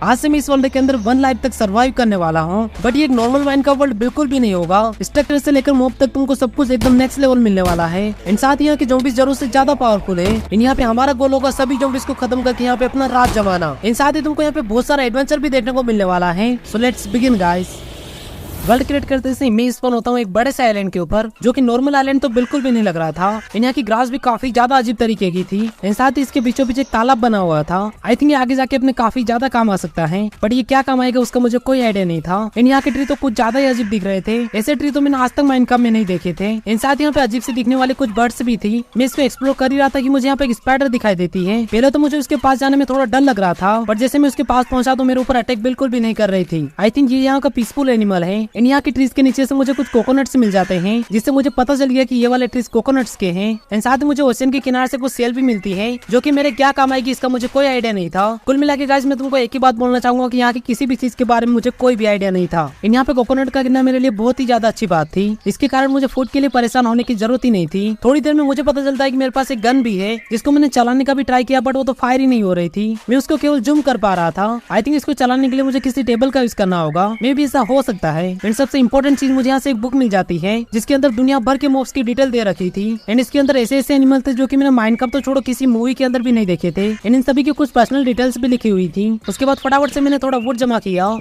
आज से मैं इस वर्ल्ड के अंदर 1 लाइफ तक सर्वाइव करने वाला हूँ। बट ये एक नॉर्मल माइंड का वर्ल्ड बिल्कुल भी नहीं होगा। स्ट्रक्चर से लेकर मॉब तक तुमको सब कुछ एकदम नेक्स्ट लेवल मिलने वाला है। इन साथ यहाँ के ज़ॉम्बीज़ जरूर से ज्यादा पावरफुल है। यहाँ पे हमारा गोल होगा सभी ज़ॉम्बीज़ को खत्म करके यहाँ पे अपना राज जमाना। इन साथ ही तुमको यहाँ पे बहुत सारा एडवेंचर भी देखने को मिलने वाला है। So let's begin guys. World create करते से मैं स्पॉन होता हूँ एक बड़े से आइलैंड के ऊपर, जो कि नॉर्मल आइलैंड तो बिल्कुल भी नहीं लग रहा था। यहाँ की ग्रास भी काफी ज्यादा अजीब तरीके की थी। इन साथ ही इसके बीचों बीच एक तालाब बना हुआ था। आई थिंक ये आगे जाके अपने काफी ज्यादा काम आ सकता है, बट ये क्या काम आएगा उसका मुझे कोई आइडिया नहीं था। इन यहाँ के ट्री तो कुछ ज्यादा ही अजीब दिख रहे थे। ऐसे ट्री तो मैंने आज तक माइनक्राफ्ट में नहीं देखे थे। इन साथ यहाँ पे अजीब से दिखने वाले कुछ बर्ड्स भी थी। मैं इसको एक्सप्लोर कर ही रहा था कि मुझे यहाँ पे एक स्पाइडर दिखाई देती है। पहले तो मुझे उसके पास जाने में थोड़ा डर लग रहा था, बट जैसे मैं उसके पास पहुंचा तो मेरे ऊपर अटैक बिल्कुल भी नहीं कर रही थी। आई थिंक ये यहाँ का पीसफुल एनिमल है। इन यहाँ की ट्रीज के नीचे से मुझे कुछ कोकोनट्स मिल जाते हैं, जिससे मुझे पता चल गया कि ये वाले ट्रीज कोकोनट्स के हैं। एंड साथ ही मुझे ओशन के किनारे से कुछ सेल भी मिलती है, जो कि मेरे क्या काम आएगी इसका मुझे कोई आइडिया नहीं था। कुल मिला के गाइस मैं तुमको एक ही बात बोलना चाहूंगा कि यहाँ की किसी भी चीज के बारे में मुझे कोई भी आइडिया नहीं था। इन यहाँ पे कोकोनट का गिरना मेरे लिए बहुत ही ज्यादा अच्छी बात थी। इसके कारण मुझे फूड के लिए परेशान होने की जरूरत ही नहीं थी। थोड़ी देर में मुझे पता चलता है कि मेरे पास एक गन भी है, जिसको मैंने चलाने का भी ट्राई किया, बट वो तो फायर ही नहीं हो रही थी। मैं उसको केवल जूम कर पा रहा था। आई थिंक इसको चलाने के लिए मुझे किसी टेबल का यूज करना होगा। मे भी ऐसा हो सकता है। एंड सबसे इंपॉर्टेंट चीज मुझे यहाँ से एक बुक मिल जाती है, जिसके अंदर दुनिया भर के मॉब्स की डिटेल दे रखी थी। एंड इसके अंदर ऐसे ऐसे एनिमल थे जो कि मैंने माइनक्राफ्ट तो छोड़ो किसी मूवी के अंदर भी नहीं देखे थे। एंड इन सभी की कुछ पर्सनल डिटेल्स भी लिखी हुई थी। उसके बाद फटाफट से मैंने थोड़ा वुड जमा किया।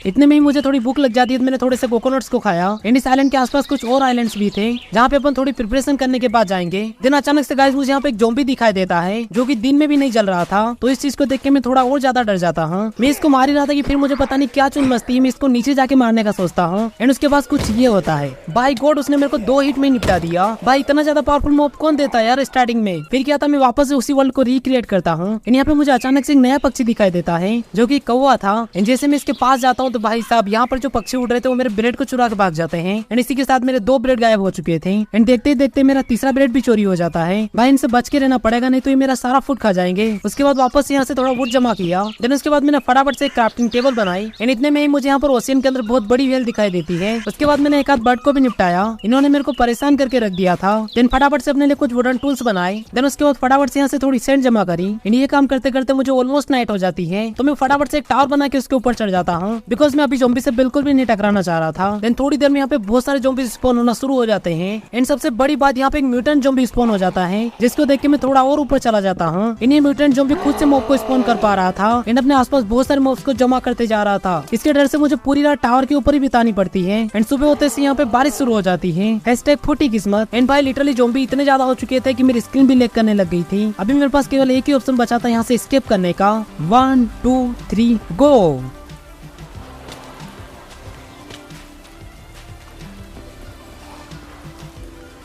इतने में ही मुझे थोड़ी भूख लग जाती है, तो मैंने थोड़े से कोकोनट्स को खाया। एंड इस आइलैंड के आसपास कुछ और आइलैंड्स भी थे, जहाँ पे अपन थोड़ी प्रिपरेशन करने के बाद जाएंगे। दिन अचानक से गाइस मुझे यहाँ पे एक ज़ॉम्बी दिखाई देता है, जो कि दिन में भी नहीं जल रहा था। तो इस चीज को देख के मैं थोड़ा और ज्यादा डर जाता हूँ। मैं इसको मार ही रहा था कि फिर मुझे पता नहीं क्या चुन मस्ती, मैं इसको नीचे जाके मारने का सोचता हूँ। एंड उसके बाद कुछ ये होता है। बाय गॉड, उसने मेरे को 2 हिट में निपटा दिया। भाई इतना ज्यादा पावरफुल मॉब कौन देता है यार स्टार्टिंग में। फिर क्या था, मैं वापस से उसी वर्ल्ड को रिक्रिएट करता हूँ। यहाँ पे मुझे अचानक से एक नया पक्षी दिखाई देता है, जो की कौवा था। जैसे मैं इसके पास जाता हूँ तो भाई साहब यहाँ पर जो पक्षी उड़ रहे थे वो मेरे ब्रेड को चुरा के भाग जाते हैं। एंड इसी के साथ मेरे 2 ब्रेड गायब हो चुके थे। एंड देखते ही देखते मेरा तीसरा ब्रेड भी चोरी हो जाता है। भाई इनसे बच के रहना पड़ेगा, नहीं तो ये मेरा सारा फूड खा जाएंगे। उसके बाद वापस यहाँ से थोड़ा वुड जमा किया। देन उसके बाद मैंने फटाफट से एक क्राफ्टिंग टेबल बनाई। एंड इतने में ही मुझे यहाँ पर ओशियन के अंदर बहुत बड़ी व्हेल दिखाई देती है। उसके बाद मैंने एक आध बर्ड को भी निपटाया। इन्होंने मेरे को परेशान करके रख दिया था। देन फटाफट से अपने लिए कुछ वुडन टूल्स बनाए। देन उसके बाद फटाफट से यहाँ से थोड़ी सेंड जमा करी। एंड ये काम करते करते मुझे ऑलमोस्ट नाइट हो जाती है। तो मैं फटाफट से एक टावर बना के उसके ऊपर चढ़ जाता हूँ, बिकॉज मैं अभी ज़ॉम्बी से बिल्कुल भी नहीं टकराना चाह रहा था। देन थोड़ी देर में यहाँ पे बहुत सारे ज़ॉम्बी स्पॉन होना शुरू हो जाते हैं। एंड सबसे बड़ी बात, यहाँ पे एक म्यूटेंट ज़ॉम्बी स्पॉन हो जाता है, जिसको देख के मैं थोड़ा और ऊपर चला जाता हूँ। इन्हें म्यूटेंट ज़ॉम्बी खुद से मॉब को स्पॉन कर पा रहा था। एंड अपने आसपास बहुत सारे मॉब्स को जमा करते जा रहा था। इसके डर से मुझे पूरी रात टावर के ऊपर ही बितानी पड़ती है। एंड सुबह होते से यहाँ पे बारिश शुरू हो जाती है। #फूटी किस्मत। एंड भाई लिटरली ज़ॉम्बी इतने ज्यादा हो चुके थे कि मेरी स्क्रीन भी लैग करने लग गई थी। अभी मेरे पास केवल एक ही ऑप्शन बचा था यहाँ से एस्केप करने का। 1 2 3 गो।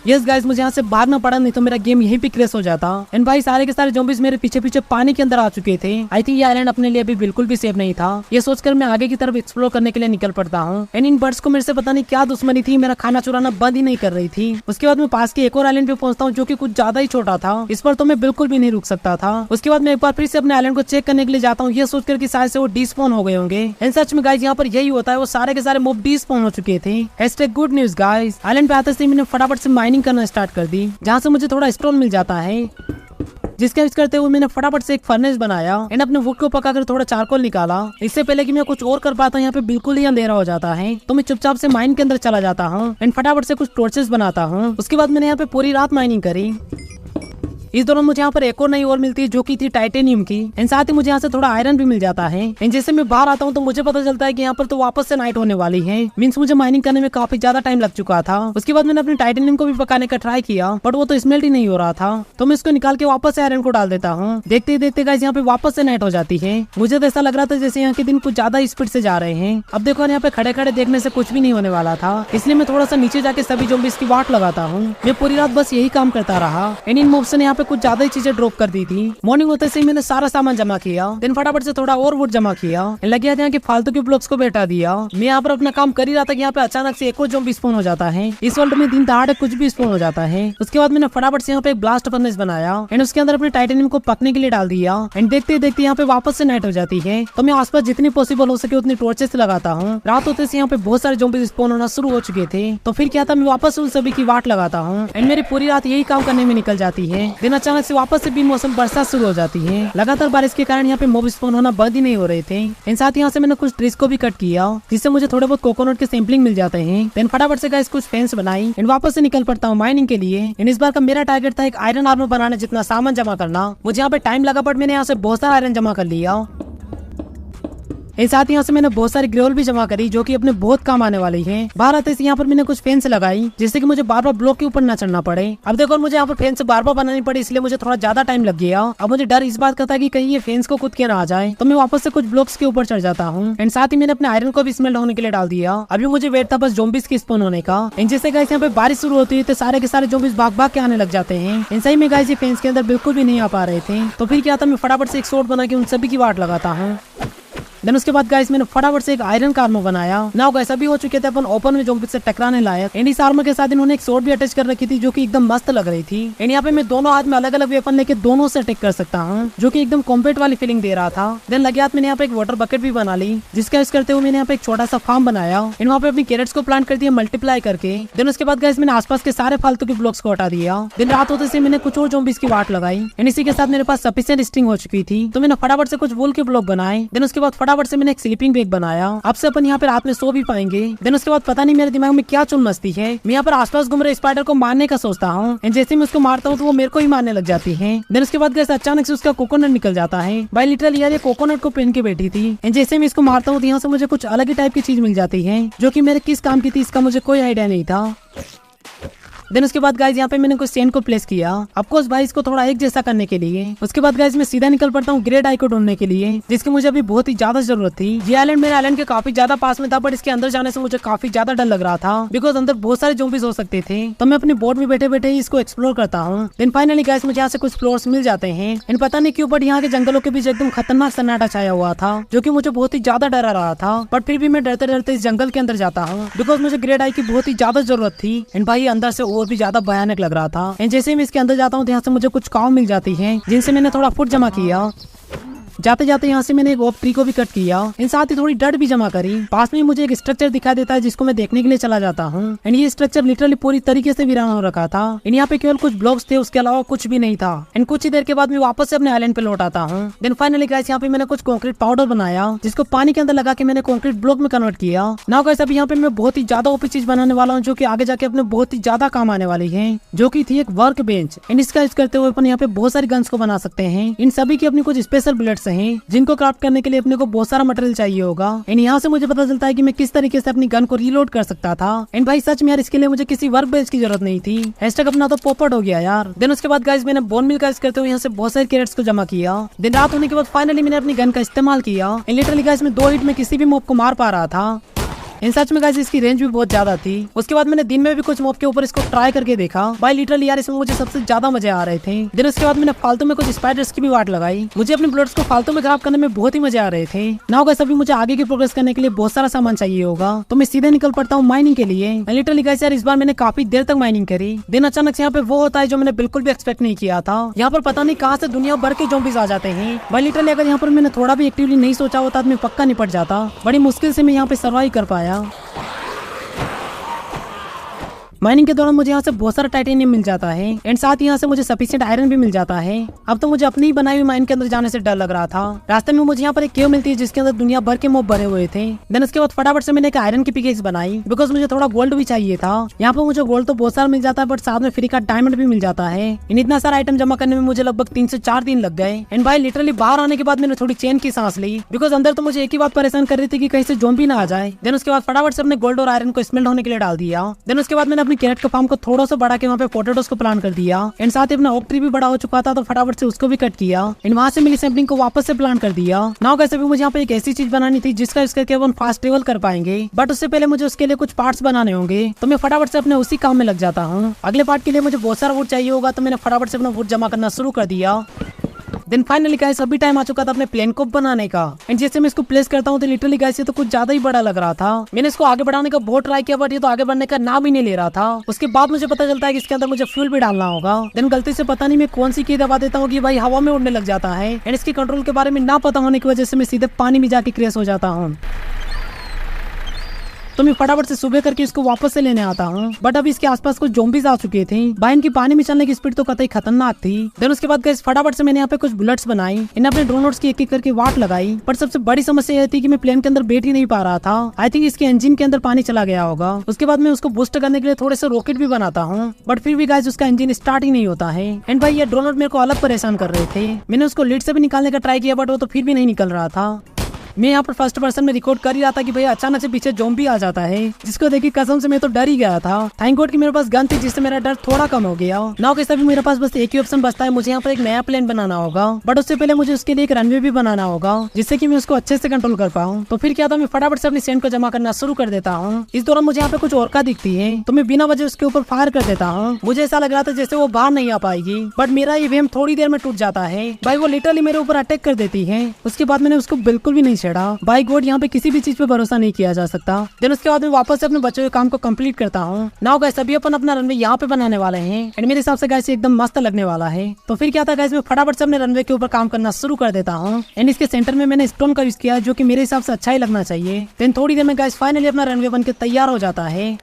यस गाइस, मुझे यहाँ से भागना पड़ा, नहीं तो मेरा गेम यहीं पे क्रैश हो जाता। एंड भाई सारे के सारे ज़ॉम्बीज़ मेरे पीछे पीछे पानी के अंदर आ चुके थे। आई थिंक ये आइलैंड अपने लिए अभी बिल्कुल भी सेफ नहीं था। ये सोचकर मैं आगे की तरफ एक्सप्लोर करने के लिए निकल पड़ता हूँ। एंड इन बर्ड्स को मेरे से पता नहीं क्या दुश्मनी थी, मेरा खाना चुराना बंद ही नहीं कर रही थी। उसके बाद मैं पास के एक और आइलैंड पे पहुंचता हूँ, जो की कुछ ज्यादा ही छोटा था। इस पर तो मैं बिल्कुल भी नहीं रुक सकता था। उसके बाद मैं एक बार फिर से अपने आइलैंड को चेक करने के लिए जाता हूँ, ये सोचकर कि शायद से वो डिस्पॉन हो गए होंगे। एंड सच में गाइस यहाँ पर यही होता है, वो सारे के सारे मॉब डिस्पॉन हो चुके थे। #Good news guys. आइलैंड पे आते से मैंने फटाफट से माइनिंग करना स्टार्ट कर दी, जहाँ से मुझे थोड़ा स्टोन मिल जाता है, जिसका यूज करते हुए मैंने फटाफट से एक फर्नेस बनाया। एंड अपने वुड को पकाकर थोड़ा चारकोल निकाला। इससे पहले कि मैं कुछ और कर पाता, यहाँ पे बिल्कुल ही अंधेरा हो जाता है। तो मैं चुपचाप से माइन के अंदर चला जाता हूँ। एंड फटाफट से कुछ टॉर्चेस बनाता हूँ। उसके बाद मैंने यहाँ पे पूरी रात माइनिंग करी। इस दौरान मुझे यहाँ पर एक और नई और मिलती है, जो की थी टाइटेनियम की। एंड साथ ही मुझे यहाँ से थोड़ा आयरन भी मिल जाता है। एंड जैसे मैं बाहर आता हूँ तो मुझे पता चलता है कि यहाँ पर तो वापस से नाइट होने वाली है। मीन्स मुझे माइनिंग करने में काफी ज्यादा टाइम लग चुका था। उसके बाद मैंने अपने टाइटेनियम को भी पकाने का ट्राई किया, बट वो तो स्मेल्ट ही नहीं हो रहा था। तो मैं इसको निकाल के वापस से आयरन को डाल देता हूँ। देखते ही देखते गाइस यहाँ पे वापस से नाइट हो जाती है। मुझे तो ऐसा लग रहा था जैसे यहाँ के दिन कुछ ज्यादा स्पीड से जा रहे हैं। अब देखो यहाँ पे खड़े खड़े देखने से कुछ भी नहीं होने वाला था, इसलिए मैं थोड़ा सा नीचे जाके सभी ज़ॉम्बीज़ की वाट लगाता हूँ। मैं पूरी रात बस यही काम करता रहा। एंड इन मॉब्स ने यहाँ पे कुछ ज्यादा ही चीजें ड्रॉप कर दी थी। मॉर्निंग होते से मैंने सारा सामान जमा किया। देन फटाफट से थोड़ा और वुड जमा किया। लगे यहाँ के फालतू के ब्लॉक्स को बैठा दिया। मैं यहाँ पर अपना काम कर ही रहा था कि यहाँ पे अचानक से एक और ज़ॉम्बी स्पॉन हो जाता है। इस वर्ल्ड में दिन दहाड़े कुछ भी स्पॉन हो जाता है। उसके बाद मैंने फटाफट से यहाँ पे एक ब्लास्ट फर्नेस बनाया। एंड उसके अंदर अपने टाइटेनियम को पकने के लिए डाल दिया। एंड देखते देखते यहाँ पे वापस से नाइट हो जाती है। तो मैं आसपास जितनी पॉसिबल हो सके उतनी टॉर्चेस लगाता हूँ। रात होते से यहाँ पे बहुत सारे ज़ॉम्बी स्पॉन होना शुरू हो चुके थे। तो फिर क्या था, मैं वापस उन सभी की वाट लगाता हूँ। एंड मेरी पूरी रात यही काम करने में निकल जाती है। दिन अचानक से वापस से बीन मौसम बरसात शुरू हो जाती है। लगातार बारिश के कारण यहाँ पे मॉब स्पॉन होना बंद ही नहीं हो रहे थे। इन साथ यहाँ से मैंने कुछ ट्रीज को भी कट किया जिससे मुझे थोड़े बहुत कोकोनट के सैंपलिंग मिल जाते हैं। देन फटाफट से गाइस कुछ फेंस बनाई एंड वापस से निकल पड़ता हूँ माइनिंग के लिए। एंड इस बार का मेरा टारगेट था एक आयरन आर्मर बनाने जितना सामान जमा करना। मुझे यहाँ पे टाइम लगा बट मैंने यहाँ से बहुत सारा आयरन जमा कर लिया। इस साथ यहाँ से मैंने बहुत सारी ग्रेवल भी जमा करी जो कि अपने बहुत काम आने वाली है। बाहर आते से यहाँ पर मैंने कुछ फेंस लगाई जिससे कि मुझे बार बार ब्लॉक के ऊपर ना चढ़ना पड़े। अब देखो मुझे यहाँ पर फेंस बार बार बनानी पड़ी इसलिए मुझे थोड़ा ज्यादा टाइम लग गया। अब मुझे डर इस बात का था कि कहीं ये फेंस को खुद के ना आ जाए तो मैं वापस से कुछ ब्लॉक्स के ऊपर चढ़ जाता हूँ। एंड साथ ही मैंने अपने आयरन को भी स्मेल्ट होने के लिए डाल दिया। अभी मुझे वेट था बस ज़ॉम्बीज़ के स्पॉन होने का। एंड जैसे गाइस यहाँ पे बारिश शुरू होती है तो सारे के सारे ज़ॉम्बीज़ भाग भाग के आने लग जाते हैं। इन सही में गाइस ये फेंस के अंदर बिल्कुल भी नहीं आ पा रहे थे तो फिर क्या था, मैं फटाफट से एक शॉट बना के उन सभी की वाट लगाता हूँ। देन उसके बाद गाइस मैंने फटाफट से एक आयरन का आर्मर बनाया। नाउ गाइस अभी हो चुके थे अपन ओपन में ज़ॉम्बी से टकराने लायक। एंड इस आर्मर के साथ इन्होंने एक स्वॉर्ड भी अटैच कर रखी थी जो कि एकदम मस्त लग रही थी। एंड यहाँ पे मैं दोनों हाथ में अलग अलग वेपन लेके दोनों से अटैक कर सकता हूँ जो कि एकदम कॉम्बैट वाली फीलिंग दे रहा था। देन लगे हाथ मैंने यहाँ पे एक वाटर बकेट भी बना ली जिसका यूज करते हुए मैंने यहाँ पे एक छोटा सा फार्म बनाया। एंड वहाँ पे अपनी कैरेट्स को प्लांट कर दिया मल्टीप्लाई करके। देन उसके बाद गाइस मैंने आसपास के सारे फालतू के ब्लॉक्स को हटा दिया। दिन रात होते से मैंने कुछ और ज़ॉम्बीज़ की वाट लगाई। एंड इसी के साथ मेरे पास सफिशिएंट स्टिंग हो चुकी थी तो मैंने फटाफट से कुछ वूल के ब्लॉक बनाए। देन उसके बाद फटाफट से मैंने एक स्लीपिंग बैग बनाया। अब से अपन यहाँ पे रात में सो भी पाएंगे। देन उसके बाद पता नहीं मेरे दिमाग में क्या चुल मस्ती है, मैं यहाँ पर आसपास घूम रहे स्पाइडर को मारने का सोचता हूँ। एंड जैसे मैं उसको मारता हूँ तो वो मेरे को ही मारने लग जाती है। देन उसके बाद गाइस अचानक से उसका कोकोनट निकल जाता है। भाई लिटरली यार ये कोकोनट को पहन के बैठी थी। एंड जैसे मैं इसको मारता हूँ तो यहाँ से मुझे कुछ अलग ही टाइप की चीज मिल जाती है जो कि मेरे किस काम की थी इसका मुझे कोई आइडिया नहीं था। देन उसके बाद गाइस यहाँ पे मैंने कुछ चेन को प्लेस किया ऑफकोर्स भाई इसको थोड़ा एक जैसा करने के लिए। उसके बाद गाइस मैं सीधा निकल पड़ता हूँ ग्रेट आई को ढूंढने के लिए जिसकी मुझे अभी बहुत ही ज्यादा जरूरत थी। ये आइलैंड मेरे आइलैंड के काफी ज्यादा पास में था बट इसके अंदर जाने से मुझे काफी ज्यादा डर लग रहा था बिकॉज अंदर बहुत सारे ज़ॉम्बीज़ हो सकते थे। तो मैं अपनी बोट में बैठे बैठे ही इसको एक्सप्लोर करता हूँ। देन फाइनली गाइस मुझे यहाँ से कुछ फ्लोर्स मिल जाते हैं। एंड पता नहीं क्यों बट यहाँ के जंगलों के बीच एकदम खतरनाक सन्नाटा छाया हुआ था जो की मुझे बहुत ही ज्यादा डरा रहा था। बट फिर भी मैं डरते डरते इस जंगल के अंदर जाता हूँ बिकॉज मुझे ग्रेट आई की बहुत ही ज्यादा जरूरत थी। एंड भाई अंदर से और भी ज्यादा भयानक लग रहा था। एंड जैसे मैं इसके अंदर जाता हूँ तो यहाँ से मुझे कुछ काव मिल जाती है जिनसे मैंने थोड़ा फूड जमा किया। जाते जाते यहाँ से मैंने एक ओक ट्री को भी कट किया। इन साथ ही थोड़ी डर्ट भी जमा करी। पास में मुझे एक स्ट्रक्चर दिखाई देता है जिसको मैं देखने के लिए चला जाता हूँ। एंड ये स्ट्रक्चर लिटरली पूरी तरीके से वीरान हो रखा था। एंड यहाँ पे केवल कुछ ब्लॉक्स थे उसके अलावा कुछ भी नहीं था। एंड कुछ ही देर के बाद मैं वापस से अपने आइलैंड पे लौट आता हूँ। देन फाइनली गाइस यहाँ पे मैंने कुछ कॉन्क्रीट पाउडर बनाया जिसको पानी के अंदर लगा के मैंने कॉन्क्रीट ब्लॉक में कन्वर्ट किया। नाउ गाइस अभी यहाँ पे मैं बहुत ही ज्यादा ओपी चीज बनाने वाला हूँ जो की आगे जाके अपने बहुत ही ज्यादा काम आने वाली है जो की थी एक वर्क बेंच। एंड इसका यूज करते हुए अपन यहाँ पे बहुत सारी गन्स को बना सकते हैं। इन सभी की अपनी कुछ स्पेशल बुलेट्स हैं जिनको क्राफ्ट करने के लिए अपने को बहुत सारा मटेरियल चाहिए होगा। एंड यहाँ से मुझे पता चलता है कि मैं किस तरीके से अपनी गन को रीलोड कर सकता था। एंड भाई सच में यार इसके लिए मुझे किसी वर्क बेंच की जरूरत नहीं थी। हैशटैग अपना तो पोपट हो गया यार। देन उसके बाद गाइस मैंने बोन मिल का यूज करते हुए यहाँ से बहुत सारे कैरेट्स को जमा किया। दिन रात होने के बाद फाइनली मैंने अपनी गन का इस्तेमाल किया। एंड लिटरली गाइस मैं 2 हिट में किसी भी मॉब को मार पा रहा था। इन सच में गाइस इसकी रेंज भी बहुत ज्यादा थी। उसके बाद मैंने दिन में भी कुछ मॉब के ऊपर इसको ट्राई करके देखा। भाई लिटरली यार इसमें मुझे सबसे ज्यादा मजे आ रहे थे। देन उसके बाद मैंने फालतू में कुछ स्पाइडर्स की भी वाट लगाई। मुझे अपने बुलेट्स को फालतू में खराब करने में बहुत ही मजे आ रहे थे। नाउ गाइस अभी मुझे आगे की प्रोग्रेस करने के लिए बहुत सारा सामान चाहिए होगा तो मैं सीधे निकल पड़ता हूँ माइनिंग के लिए। लिटरली गाइस यार इस बार मैंने काफी देर तक माइनिंग करी। दिन अचानक से यहाँ पे वो होता है जो मैंने बिल्कुल भी एक्सपेक्ट नहीं किया था। यहाँ पर पता नहीं कहाँ से दुनिया भर के ज़ॉम्बीज़ आ जाते हैं। भाई लिटरली अगर यहाँ पर मैंने थोड़ा भी एक्टिवली नहीं सोचा होता तो मैं पक्का निपट जाता। बड़ी मुश्किल से मैं यहाँ पे सर्वाइव कर पाया। माइनिंग के दौरान मुझे यहाँ से बहुत सारा टाइटेनियम मिल जाता है। एंड साथ ही यहाँ से मुझे सफिशिएंट आयरन भी मिल जाता है। अब तो मुझे अपनी ही बनाई हुई माइन के अंदर जाने से डर लग रहा था। रास्ते में मुझे यहाँ पर एक केव मिलती है जिसके अंदर दुनिया भर के मॉब भरे हुए थे। देन उसके बाद फटाफट से मैंने एक आयरन की पिकेक्स बनाई बिकॉज मुझे थोड़ा गोल्ड भी चाहिए था। यहाँ पर मुझे गोल्ड तो बहुत सारा मिल जाता है बट साथ में फ्री का डायमंड भी मिल जाता है। इन इतना सारा आइटम जमा करने में मुझे लगभग 3 से 4 दिन लग गए। एंड भाई लिटरली बाहर आने के बाद मैंने थोड़ी चैन की सांस ली बिकॉज अंदर तो मुझे एक ही बात परेशान कर रही थी कि कहीं से ज़ॉम्बी ना आ जाए। देन उसके बाद फटाफट से अपने गोल्ड और आयरन को स्मेल्ट होने के लिए डाल दिया। देन उसके बाद मैंने अपनी कैरेट के फार्म को थोड़ा सा बढ़ा के वहाँ पे पोटैटोस को प्लांट कर दिया। एंड साथ ही अपना ओक ट्री भी बड़ा हो चुका था तो फटाफट से उसको भी कट किया। एंड वहाँ से मिली सैंपलिंग को वापस से प्लांट कर दिया। नाउ गाइस अभी मुझे यहाँ पे एक ऐसी चीज बनानी थी जिसका यूज करके अपन फास्ट ट्रेवल कर पाएंगे बट उससे पहले मुझे उसके लिए कुछ पार्ट्स बनाने होंगे तो मैं फटाफट से अपने उसी काम में लग जाता हूँ। अगले पार्ट के लिए मुझे बहुत सारा वुड चाहिए होगा तो मैंने फटाफट से अपना वुड जमा करना शुरू कर दिया। देन फाइनली गाइस अभी टाइम आ चुका था अपने प्लेन को बनाने का। एंड जैसे मैं इसको प्लेस करता हूँ तो लिटरली गाइस ये तो कुछ ज्यादा ही बड़ा लग रहा था। मैंने इसको आगे बढ़ाने का बहुत ट्राई किया बट ये तो आगे बढ़ने का नाम ही नहीं ले रहा था। उसके बाद मुझे पता चलता है कि इसके अंदर मुझे फ्यूल भी डालना होगा। देन गलती से पता नहीं मैं कौन सी की दबा देता हूँ कि भाई हवा में उड़ने लग जाता है। एंड इसके कंट्रोल के बारे में ना पता होने की वजह से मैं सीधे पानी में जाके क्रैश हो जाता हूँ। तो मैं फटाफट से सुबह करके इसको वापस से लेने आता हूँ। बट अब इसके आसपास कुछ ज़ॉम्बीज आ चुके थे भाई। इनकी पानी में चलने की स्पीड तो कतई खतरनाक थी। देन उसके बाद गाइस फटाफट से मैंने यहाँ पे कुछ बुलेट्स बनाई, इन्हें अपने ड्रोन की एक एक करके वाट लगाई। बट सबसे बड़ी समस्या यह थी कि मैं प्लेन के अंदर बैठ ही नहीं पा रहा था। आई थिंक इसके इंजन के अंदर पानी चला गया होगा। उसके बाद मैं उसको बूस्ट करने के लिए थोड़े से रॉकेट भी बनाता हूँ, बट फिर भी गाइस उसका इंजन स्टार्ट ही नहीं होता है। एंड भाई ये ड्रोन मेरे को अलग परेशान कर रहे थे। मैंने उसको लीड से भी निकालने का ट्राई किया, बट वो तो फिर भी नहीं निकल रहा था। मैं यहाँ पर फर्स्ट पर्सन में रिकॉर्ड कर ही रहा था कि भाई अचानक से पीछे ज़ॉम्बी आ जाता है, जिसको देखी कसम से मैं तो डर ही गया था। थैंक गॉड कि मेरे पास गन थी, जिससे मेरा डर थोड़ा कम हो गया। नाउ कैसे भी मेरे पास बस एक ही ऑप्शन बचता है, मुझे यहाँ पर एक नया प्लेन बनाना होगा। बट उससे पहले मुझे उसके लिए एक रनवे भी बनाना होगा, जिससे कि मैं उसको अच्छे से कंट्रोल कर पाऊँ। तो फिर क्या था, मैं फटाफट से अपनी सेंड को जमा करना शुरू कर देता हूँ। इस दौरान मुझे यहाँ पे कुछ और दिखती है, तो मैं बिना वजह उसके ऊपर फायर कर देता हूँ। मुझे ऐसा लग रहा था जैसे वो बाहर नहीं आ पाएगी, बट मेरा ये वेम थोड़ी देर में टूट जाता है। भाई वो लिटरली मेरे ऊपर अटैक कर देती है। उसके बाद मैंने उसको बिल्कुल भी नहीं छेड़ा। भाई गॉड यहाँ पे किसी भी चीज पे भरोसा नहीं किया जा सकता। देन उसके बाद मैं वापस से अपने बच्चों के काम को कंप्लीट करता हूँ। नाउ गाइस अभी अपन अपना रनवे यहाँ पे बनाने वाले हैं, एंड मेरे हिसाब से गाइस एकदम मस्त लगने वाला है। तो फिर क्या था गाइस, मैं फटाफट से अपने रनवे के ऊपर काम करना शुरू कर देता हूँ। एंड इसके सेंटर में मैंने स्टोन का यूज किया, जो कि मेरे हिसाब से अच्छा ही लगना चाहिए। देन थोड़ी देर में गाइस फाइनली अपना रनवे बनके तैयार हो जाता है।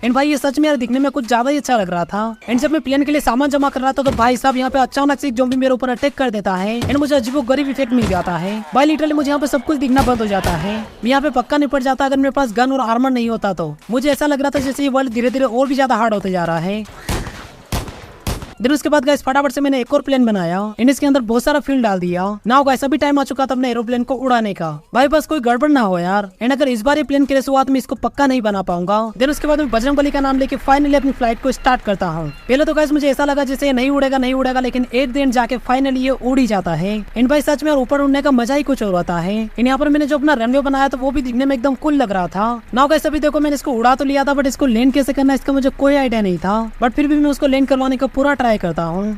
एंड भाई ये सच में यार दिखने में कुछ ज्यादा ही अच्छा लग रहा था। एंड जब मैं प्लेन के लिए सामान जमा कर रहा था, तो भाई साहब यहाँ पे अचानक से एक ज़ॉम्बी मेरे ऊपर अटैक कर देता है। एंड मुझे अजीबोगरीब इफेक्ट मिल जाता है। भाई लिटरली मुझे यहाँ पे सब कुछ दिखना बंद हो जाता है। मैं यहाँ पे पक्का निपट जाता अगर मेरे पास गन और आर्मर नहीं होता तो। मुझे ऐसा लग रहा था जैसे ये वर्ल्ड धीरे धीरे और भी ज्यादा हार्ड होते जा रहा है। देन उसके बाद गाइस फटाफट से मैंने एक और प्लेन बनाया, एंड इसके अंदर बहुत सारा फ्यूल डाल दिया। नाउ गाइस अभी टाइम आ चुका था अपने एरोप्लेन को उड़ाने का। भाई बस कोई गड़बड़ ना हो यार। एंड अगर इस बार ये प्लेन क्रैश हुआ तो मैं इसको पक्का नहीं बना पाऊंगा। देन उसके बाद मैं बजरंगबली का नाम लेके फाइनली अपनी फ्लाइट को स्टार्ट करता हूँ। पहले तो गाइस मुझे ऐसा लगा जैसे ये नहीं उड़ेगा, लेकिन एट द एंड जाके फाइनली ये उड़ ही जाता है। एंड भाई सच में ऊपर उड़ने का मजा ही कुछ और होता है। एंड यहाँ पर मैंने जो अपना रनवे बनाया था वो भी दिखने में एकदम कूल लग रहा था। नाउ गाइस अभी देखो मैंने इसको उड़ा तो लिया था, बट इसको लैंड कैसे करना है इसका मुझे कोई आइडिया नहीं था। बट फिर भी मैं उसको लैंड करवाने का पूरा ट्राई करता हूँ।